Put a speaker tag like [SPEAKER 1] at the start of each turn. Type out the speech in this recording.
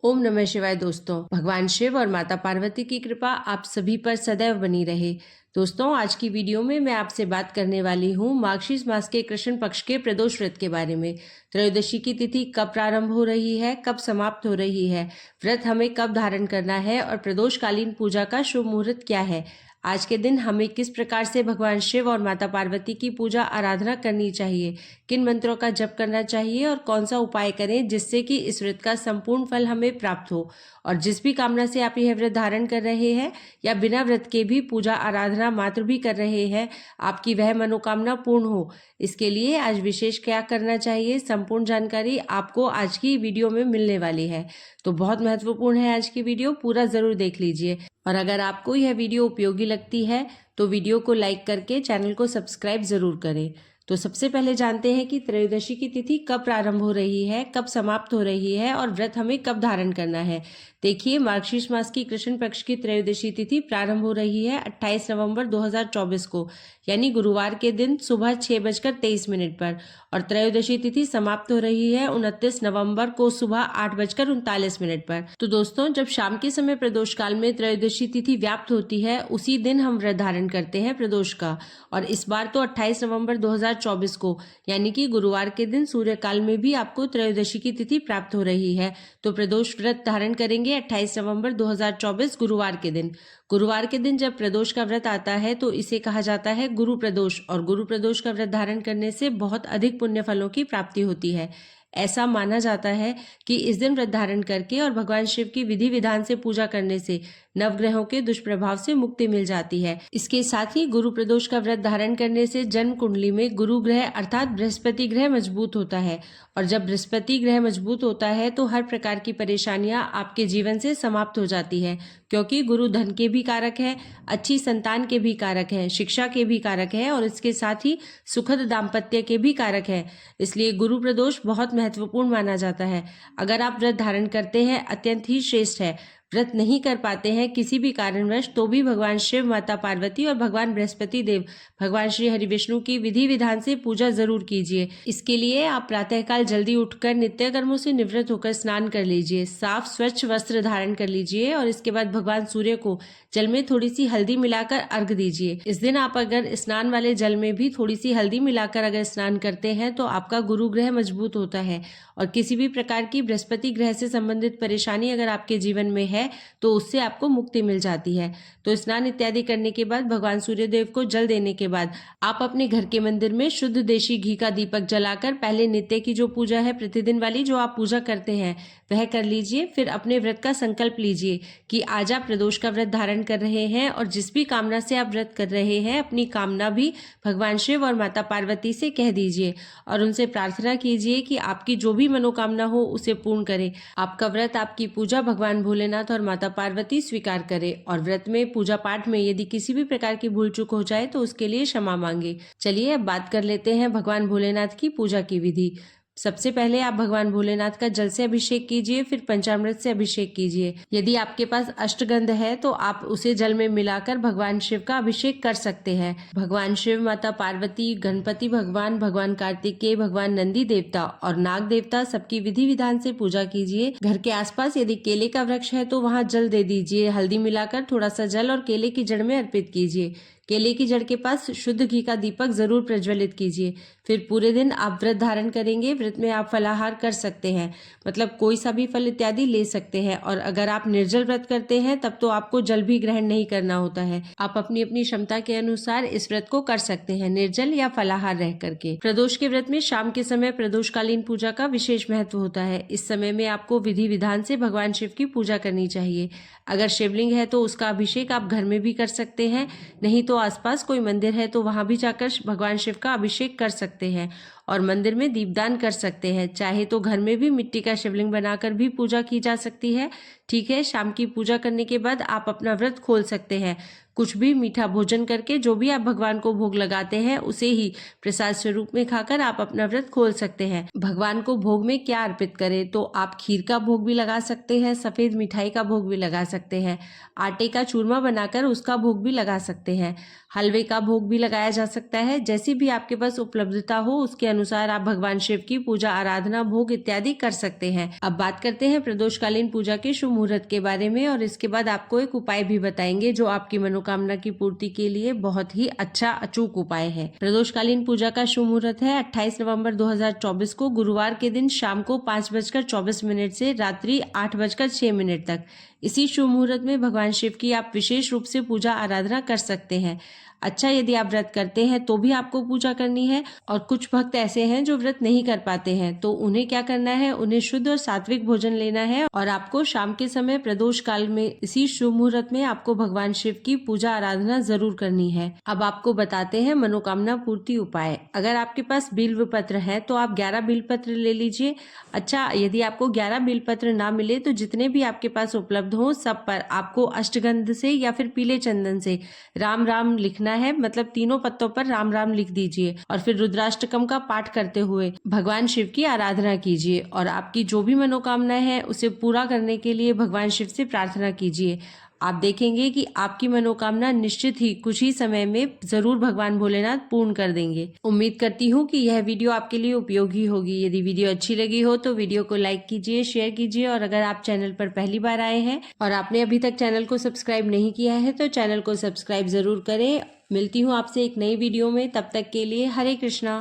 [SPEAKER 1] ओम नमः शिवाय। दोस्तों, भगवान शिव और माता पार्वती की कृपा आप सभी पर सदैव बनी रहे। दोस्तों, आज की वीडियो में मैं आपसे बात करने वाली हूँ मार्गशीर्ष मास के कृष्ण पक्ष के प्रदोष व्रत के बारे में। त्रयोदशी की तिथि कब प्रारंभ हो रही है, कब समाप्त हो रही है, व्रत हमें कब धारण करना है और प्रदोषकालीन पूजा का शुभ मुहूर्त क्या है। आज के दिन हमें किस प्रकार से भगवान शिव और माता पार्वती की पूजा आराधना करनी चाहिए, किन मंत्रों का जप करना चाहिए और कौन सा उपाय करें जिससे कि इस व्रत का संपूर्ण फल हमें प्राप्त हो। और जिस भी कामना से आप यह व्रत धारण कर रहे हैं या बिना व्रत के भी पूजा आराधना मात्र भी कर रहे हैं, आपकी वह मनोकामना पूर्ण हो, इसके लिए आज विशेष क्या करना चाहिए, संपूर्ण जानकारी आपको आज की वीडियो में मिलने वाली है। तो बहुत महत्वपूर्ण है आज की वीडियो, पूरा जरूर देख लीजिए। और अगर आपको यह वीडियो उपयोगी लगती है तो वीडियो को लाइक करके चैनल को सब्सक्राइब जरूर करें। तो सबसे पहले जानते हैं कि त्रयोदशी की तिथि कब प्रारंभ हो रही है, कब समाप्त हो रही है और व्रत हमें कब धारण करना है। देखिए, मार्गशीर्ष मास की कृष्ण पक्ष की त्रयोदशी तिथि प्रारंभ हो रही है 28 नवंबर 2024 को, यानी गुरुवार के दिन सुबह 6:23 पर, और त्रयोदशी तिथि समाप्त हो रही है 29 नवंबर को सुबह 8:39 पर। तो दोस्तों, जब शाम के समय प्रदोष काल में त्रयोदशी तिथि व्याप्त होती है, उसी दिन हम व्रत धारण करते हैं प्रदोष का। और इस बार तो 28 नवंबर 2024 को, यानी कि गुरुवार के दिन सूर्य काल में भी आपको त्रयोदशी की तिथि प्राप्त हो रही है। तो प्रदोष व्रत धारण करेंगे 28 नवंबर 2024 गुरुवार के दिन। गुरुवार के दिन जब प्रदोष का व्रत आता है तो इसे कहा जाता है गुरु प्रदोष, और गुरु प्रदोष का व्रत धारण करने से बहुत अधिक पुण्य फलों की प्राप्ति होती है। ऐसा माना जाता है कि इस दिन व्रत धारण करके और भगवान शिव की विधि विधान से पूजा करने से नवग्रहों के दुष्प्रभाव से मुक्ति मिल जाती है। इसके साथ ही गुरु प्रदोष का व्रत धारण करने से जन्म कुंडली में गुरु ग्रह अर्थात बृहस्पति ग्रह मजबूत होता है, और जब बृहस्पति ग्रह मजबूत होता है तो हर प्रकार की परेशानियां आपके जीवन से समाप्त हो जाती है, क्योंकि गुरु धन के भी कारक है, अच्छी संतान के भी कारक है, शिक्षा के भी कारक है और इसके साथ ही सुखद दाम्पत्य के भी कारक है। इसलिए गुरु प्रदोष बहुत महत्वपूर्ण माना जाता है। अगर आप व्रत धारण करते हैं अत्यंत ही श्रेष्ठ है। व्रत नहीं कर पाते हैं किसी भी कारणवश तो भी भगवान शिव, माता पार्वती और भगवान बृहस्पति देव, भगवान श्री हरि विष्णु की विधि विधान से पूजा जरूर कीजिए। इसके लिए आप प्रातःकाल जल्दी उठकर नित्य कर्मों से निवृत्त होकर स्नान कर लीजिए, साफ स्वच्छ वस्त्र धारण कर लीजिए और इसके बाद भगवान सूर्य को जल में थोड़ी सी हल्दी मिलाकर अर्घ दीजिए। इस दिन आप अगर स्नान वाले जल में भी थोड़ी सी हल्दी मिलाकर अगर स्नान करते हैं तो आपका गुरु ग्रह मजबूत होता है, और किसी भी प्रकार की बृहस्पति ग्रह से संबंधित परेशानी अगर आपके जीवन में है तो उससे आपको मुक्ति मिल जाती है। तो स्नान इत्यादि करने के बाद भगवान सूर्यदेव को जल देने के बाद आप अपने घर के मंदिर में शुद्ध देशी घी का दीपक जलाकर पहले नित्य की जो पूजा है, प्रतिदिन वाली जो आप पूजा करते हैं, वह कर लीजिए। फिर अपने व्रत का संकल्प लीजिए कि आज आप प्रदोष का व्रत धारण कर रहे हैं और जिस भी कामना से आप व्रत कर रहे हैं, अपनी कामना भी भगवान शिव और माता पार्वती से कह दीजिए और उनसे प्रार्थना कीजिए कि आपकी जो भी मनोकामना हो उसे पूर्ण करें। आपका व्रत, आपकी पूजा भगवान भोलेनाथ और माता पार्वती स्वीकार करे। और व्रत में, पूजा पाठ में यदि किसी भी प्रकार की भूल चूक हो जाए तो उसके लिए क्षमा मांगे। चलिए अब बात कर लेते हैं भगवान भोलेनाथ की पूजा की विधि। सबसे पहले आप भगवान भोलेनाथ का जल से अभिषेक कीजिए, फिर पंचामृत से अभिषेक कीजिए। यदि आपके पास अष्टगंध है तो आप उसे जल में मिलाकर भगवान शिव का अभिषेक कर सकते हैं। भगवान शिव, माता पार्वती, गणपति भगवान, भगवान कार्तिकेय, भगवान नंदी देवता और नाग देवता सबकी विधि विधान से पूजा कीजिए। घर के आसपास यदि केले का वृक्ष है तो वहाँ जल दे दीजिए, हल्दी मिलाकर थोड़ा सा जल और केले की जड़ में अर्पित कीजिए। केले की जड़ के पास शुद्ध घी का दीपक जरूर प्रज्वलित कीजिए। फिर पूरे दिन आप व्रत धारण करेंगे। व्रत में आप फलाहार कर सकते हैं, मतलब कोई सा भी फल इत्यादि ले सकते हैं। और अगर आप निर्जल व्रत करते हैं तब तो आपको जल भी ग्रहण नहीं करना होता है। आप अपनी अपनी क्षमता के अनुसार इस व्रत को कर सकते हैं, निर्जल या फलाहार रह करके। प्रदोष के व्रत में शाम के समय प्रदोषकालीन पूजा का विशेष महत्व होता है। इस समय में आपको विधि विधान से भगवान शिव की पूजा करनी चाहिए। अगर शिवलिंग है तो उसका अभिषेक आप घर में भी कर सकते हैं, नहीं तो आसपास कोई मंदिर है तो वहां भी जाकर भगवान शिव का अभिषेक कर सकते हैं और मंदिर में दीपदान कर सकते हैं। चाहे तो घर में भी मिट्टी का शिवलिंग बनाकर भी पूजा की जा सकती है। ठीक है, शाम की पूजा करने के बाद आप अपना व्रत खोल सकते हैं। कुछ भी मीठा भोजन करके जो भी आप भगवान को भोग लगाते हैं उसे ही प्रसाद स्वरूप में खाकर आप अपना व्रत खोल सकते हैं। भगवान को भोग में क्या अर्पित करें, तो आप खीर का भोग भी लगा सकते हैं, सफेद मिठाई का भोग भी लगा सकते हैं, आटे का चूरमा बनाकर उसका भोग भी लगा सकते हैं, हलवे का भोग भी लगाया जा सकता है। जैसी भी आपके पास उपलब्धता हो उसके अनुसार आप भगवान शिव की पूजा आराधना भोग इत्यादि कर सकते हैं। अब बात करते हैं प्रदोषकालीन पूजा के शुभ मुहूर्त के बारे में और इसके बाद आपको एक उपाय भी बताएंगे जो आपकी मनोकामना की पूर्ति के लिए बहुत ही अच्छा अचूक उपाय है। प्रदोषकालीन पूजा का शुभ मुहूर्त है 28 नवंबर 2024 को गुरुवार के दिन शाम को 5:24 से रात्रि 8:06 तक। इसी शुभ मुहूर्त में भगवान शिव की आप विशेष रूप से पूजा आराधना कर सकते हैं। अच्छा, यदि आप व्रत करते हैं तो भी आपको पूजा करनी है और कुछ भक्त ऐसे हैं जो व्रत नहीं कर पाते हैं, तो उन्हें क्या करना है, उन्हें शुद्ध और सात्विक भोजन लेना है और आपको शाम के समय प्रदोष काल में इसी शुभ मुहूर्त में आपको भगवान शिव की पूजा आराधना जरूर करनी है। अब आपको बताते हैं मनोकामना पूर्ति उपाय। अगर आपके पास बिल्व पत्र है तो आप 11 बिल्व पत्र ले लीजिए। अच्छा, यदि आपको 11 बिल्व पत्र ना मिले तो जितने भी आपके पास उपलब्ध हो सब पर आपको अष्टगंध से या फिर पीले चंदन से राम राम लिखना है, मतलब तीनों पत्तों पर राम राम लिख दीजिए और फिर रुद्राष्टकम का पाठ करते हुए भगवान शिव की आराधना कीजिए और आपकी जो भी मनोकामना है उसे पूरा करने के लिए भगवान शिव से प्रार्थना कीजिए। आप देखेंगे कि आपकी मनोकामना निश्चित ही कुछ ही समय में जरूर भगवान भोलेनाथ पूर्ण कर देंगे। उम्मीद करती हूँ कि यह वीडियो आपके लिए उपयोगी होगी। यदि वीडियो अच्छी लगी हो तो वीडियो को लाइक कीजिए, शेयर कीजिए और अगर आप चैनल पर पहली बार आए हैं और आपने अभी तक चैनल को सब्सक्राइब नहीं किया है तो चैनल को सब्सक्राइब जरूर करें। मिलती हूँ आपसे एक नई वीडियो में, तब तक के लिए हरे कृष्णा।